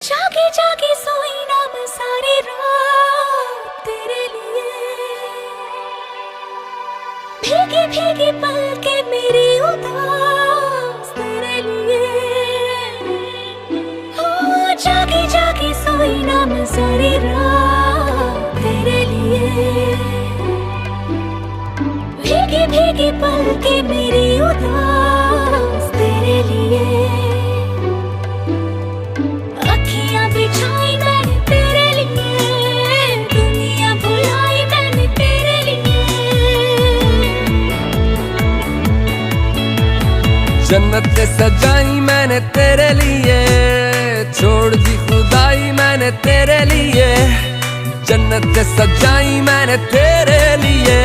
जागे जागे सोई ना मैं सारी रात तेरे लिए, भीगी भीगी पलके मेरी उदास तेरे लिए। हो जागी जागी सोई ना मैं सारी रात तेरे लिए, भीगी भीगी पलके मेरी उदास तेरे लिए। बिछाई मैंने तेरे लिए, दुनिया भुलाई मैंने तेरे लिए। जन्नत सजाई मैंने तेरे लिए, छोड़ दी खुदाई मैंने तेरे लिए। जन्नत सजाई मैंने तेरे लिए।